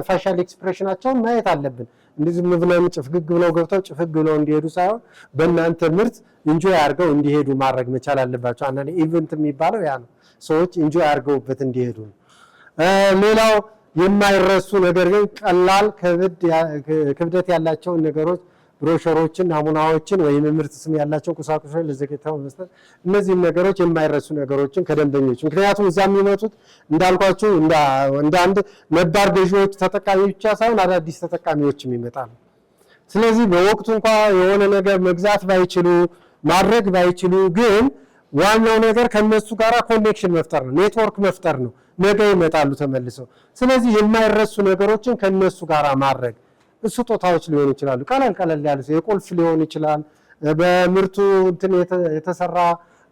Speaker 1: ፋሻል ኤክስፕሬሽናቸውን ማየት አለብን። እንደዚህ ምብለን ጭፍግግ ብለው ገብተው ጭፍግ ብለው እንዲሄዱ ሳይሆን በእናንተ ምርት ኢንጆይ አድርገው እንዲሄዱ ማድረግ መቻል አለባቸው። አንዳንዴ ኢቨንት የሚባለው ያ ነው፣ ሰዎች ኢንጆይ አድርገውበት እንዲሄዱ ነው። ሌላው የማይረሱ ነገር ግን ቀላል ክብደት ያላቸውን ነገሮች ብሮሸሮችን፣ ናሙናዎችን ወይም ምርት ስም ያላቸው ቁሳቁሶች ለዘገታው መስጠት፣ እነዚህ ነገሮች የማይረሱ ነገሮችን ከደንበኞች ምክንያቱም እዛ የሚመጡት እንዳልኳችሁ እንደ አንድ ነባር ገዢዎች ተጠቃሚዎች ብቻ ሳይሆን አዳዲስ ተጠቃሚዎችም ይመጣሉ። ስለዚህ በወቅቱ እንኳን የሆነ ነገር መግዛት ባይችሉ ማድረግ ባይችሉ ግን ዋናው ነገር ከነሱ ጋራ ኮኔክሽን መፍጠር ነው፣ ኔትወርክ መፍጠር ነው። ነገ ይመጣሉ ተመልሰው። ስለዚህ የማይረሱ ነገሮችን ከነሱ ጋራ ማድረግ ስጦታዎች ሊሆኑ ይችላሉ። ቀለል ያሉ የቁልፍ ሊሆን ይችላል። በምርቱ እንትን የተሰራ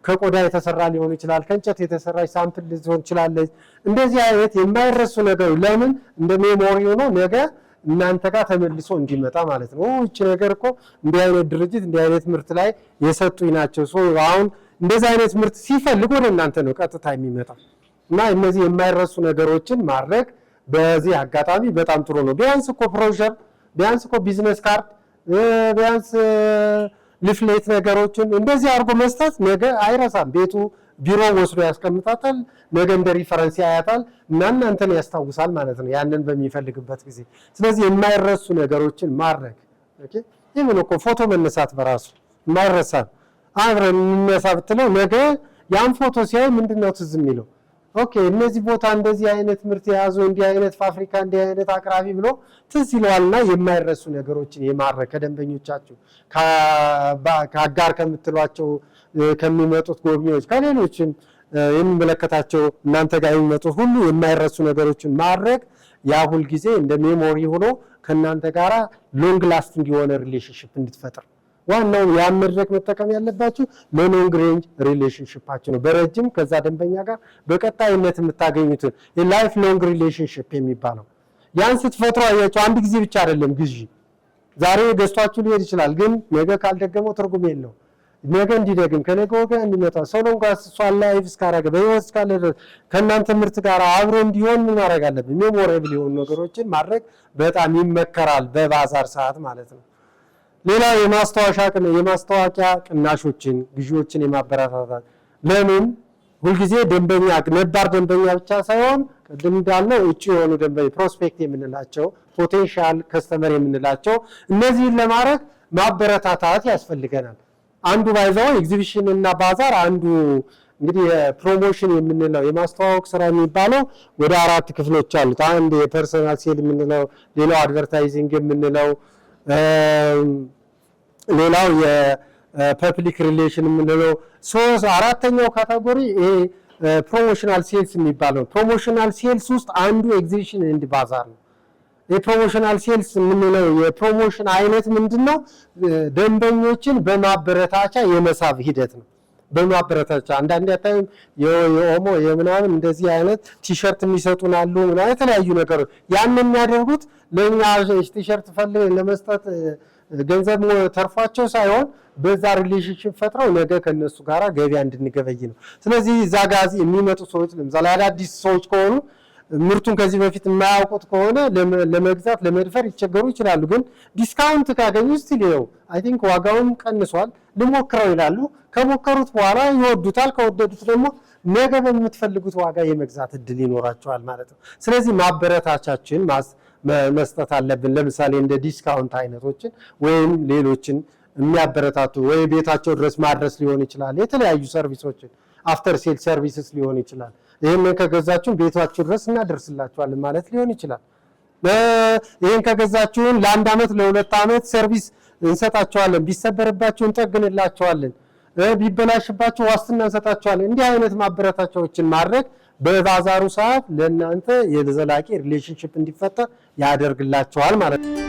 Speaker 1: ከቆዳ የተሰራ ሊሆን ይችላል፣ ከእንጨት የተሰራች ሳምፕል ሊሆን ይችላለች። እንደዚህ አይነት የማይረሱ ነገሮች ለምን እንደ ሜሞሪ ሆኖ ነገ እናንተ ጋር ተመልሶ እንዲመጣ ማለት ነው። እቺ ነገር እኮ እንዲህ አይነት ድርጅት እንዲህ አይነት ምርት ላይ የሰጡኝ ናቸው። አሁን እንደዚህ አይነት ምርት ሲፈልግ ወደ እናንተ ነው ቀጥታ የሚመጣው እና እነዚህ የማይረሱ ነገሮችን ማድረግ በዚህ አጋጣሚ በጣም ጥሩ ነው። ቢያንስ እኮ ብሮሸር፣ ቢያንስ እኮ ቢዝነስ ካርድ፣ ቢያንስ ሊፍሌት ነገሮችን እንደዚህ አድርጎ መስጠት ነገ አይረሳም። ቤቱ ቢሮ ወስዶ ያስቀምጣታል፣ ነገ እንደ ሪፈረንስ ያያታል እና እናንተን ያስታውሳል ማለት ነው ያንን በሚፈልግበት ጊዜ። ስለዚህ የማይረሱ ነገሮችን ማድረግ ኦኬ። ይሄን እኮ ፎቶ መነሳት በራሱ የማይረሳ አብረን እንነሳ ብትለው ነገ ያን ፎቶ ሲያይ ምንድነው ትዝ የሚለው? ኦኬ እነዚህ ቦታ እንደዚህ አይነት ምርት የያዙ እንዲህ አይነት ፋብሪካ እንዲህ አይነት አቅራቢ ብሎ ትዝ ይለዋልና የማይረሱ ነገሮችን የማድረግ ከደንበኞቻችሁ ከአጋር ከምትሏቸው ከሚመጡት ጎብኚዎች ከሌሎችም የሚመለከታቸው እናንተ ጋር የሚመጡት ሁሉ የማይረሱ ነገሮችን ማድረግ ያ ሁል ጊዜ እንደ ሜሞሪ ሆኖ ከእናንተ ጋራ ሎንግ ላስቲንግ የሆነ ሪሌሽንሽፕ እንድትፈጥር ዋናው ያን መድረክ መጠቀም ያለባችሁ ለሎንግ ሬንጅ ሪሌሽንሽፓችሁ ነው። በረጅም ከዛ ደንበኛ ጋር በቀጣይነት የምታገኙትን የላይፍ ሎንግ ሪሌሽንሽፕ የሚባለው ያን ስትፈጥሩ አያችሁ። አንድ ጊዜ ብቻ አይደለም ግዢ። ዛሬ ገዝቷችሁ ሊሄድ ይችላል፣ ግን ነገ ካልደገመው ትርጉም የለው። ነገ እንዲደግም ከነገ ወዲያ እንዲመጣ ሰው ነው ጋር እሷን ላይፍ እስካረገ በህይወት እስካለ ከእናንተ ምርት ጋር አብሮ እንዲሆን ምን ማድረግ አለብን? ሜሞሬብል የሆኑ ነገሮችን ማድረግ በጣም ይመከራል፣ በባዛር ሰዓት ማለት ነው። ሌላ የማስታወቂያ ቅናሾችን ግዢዎችን የማበረታታት ለምን ሁልጊዜ ደንበኛ ነባር ደንበኛ ብቻ ሳይሆን ቅድም እንዳልነው እጩ የሆኑ ደንበኛ ፕሮስፔክት የምንላቸው ፖቴንሻል ከስተመር የምንላቸው እነዚህን ለማድረግ ማበረታታት ያስፈልገናል። አንዱ ባይዛው ኤግዚቢሽን እና ባዛር አንዱ እንግዲህ የፕሮሞሽን የምንለው የማስተዋወቅ ስራ የሚባለው ወደ 4 ክፍሎች አሉት። አንድ የፐርሰናል ሴል የምንለው፣ ሌላው አድቨርታይዚንግ የምንለው፣ ሌላው የፐብሊክ ሪሌሽን የምንለው፣ አራተኛው ካቴጎሪ ይሄ ፕሮሞሽናል ሴልስ የሚባለው። ፕሮሞሽናል ሴልስ ውስጥ አንዱ ኤግዚቢሽን ኤንድ ባዛር ነው። የፕሮሞሽናል ሴልስ የምንለው የፕሮሞሽን አይነት ምንድነው? ደንበኞችን በማበረታቻ የመሳብ ሂደት ነው። በማበረታቻ አንዳንድ ያታዩም የኦሞ የምናምን እንደዚህ አይነት ቲሸርት የሚሰጡን አሉ ምናምን የተለያዩ ነገሮች ያን የሚያደርጉት ለኛ ቲሸርት ፈልገን ለመስጠት ገንዘብ ተርፏቸው ሳይሆን በዛ ሪሌሽንሺፕ ፈጥረው ነገ ከነሱ ጋራ ገበያ እንድንገበይ ነው። ስለዚህ እዛ ጋር የሚመጡ ሰዎች ለምሳሌ አዳዲስ ሰዎች ከሆኑ ምርቱን ከዚህ በፊት የማያውቁት ከሆነ ለመግዛት ለመድፈር ይቸገሩ ይችላሉ። ግን ዲስካውንት ካገኙ ስቲል ነው አይ ቲንክ ዋጋውን ቀንሷል ልሞክረው ይላሉ። ከሞከሩት በኋላ ይወዱታል። ከወደዱት ደግሞ ነገ በምትፈልጉት ዋጋ የመግዛት እድል ይኖራቸዋል ማለት ነው። ስለዚህ ማበረታቻችን መስጠት አለብን። ለምሳሌ እንደ ዲስካውንት አይነቶችን ወይም ሌሎችን የሚያበረታቱ ወይ ቤታቸው ድረስ ማድረስ ሊሆን ይችላል። የተለያዩ ሰርቪሶችን አፍተር ሴል ሰርቪስስ ሊሆን ይችላል። ይሄን ከገዛችሁን ቤታችሁ ድረስ እናደርስላችኋለን ማለት ሊሆን ይችላል። ይሄን ከገዛችሁን ለ1 አመት ለ2 አመት ሰርቪስ እንሰጣችኋለን፣ ቢሰበርባችሁ እንጠግንላችኋለን፣ ቢበላሽባችሁ ዋስትና እንሰጣችኋለን። እንዲህ አይነት ማበረታቻዎችን ማድረግ በባዛሩ ሰዓት ለእናንተ የዘላቂ ሪሌሽንሺፕ እንዲፈጠር ያደርግላችኋል ማለት ነው።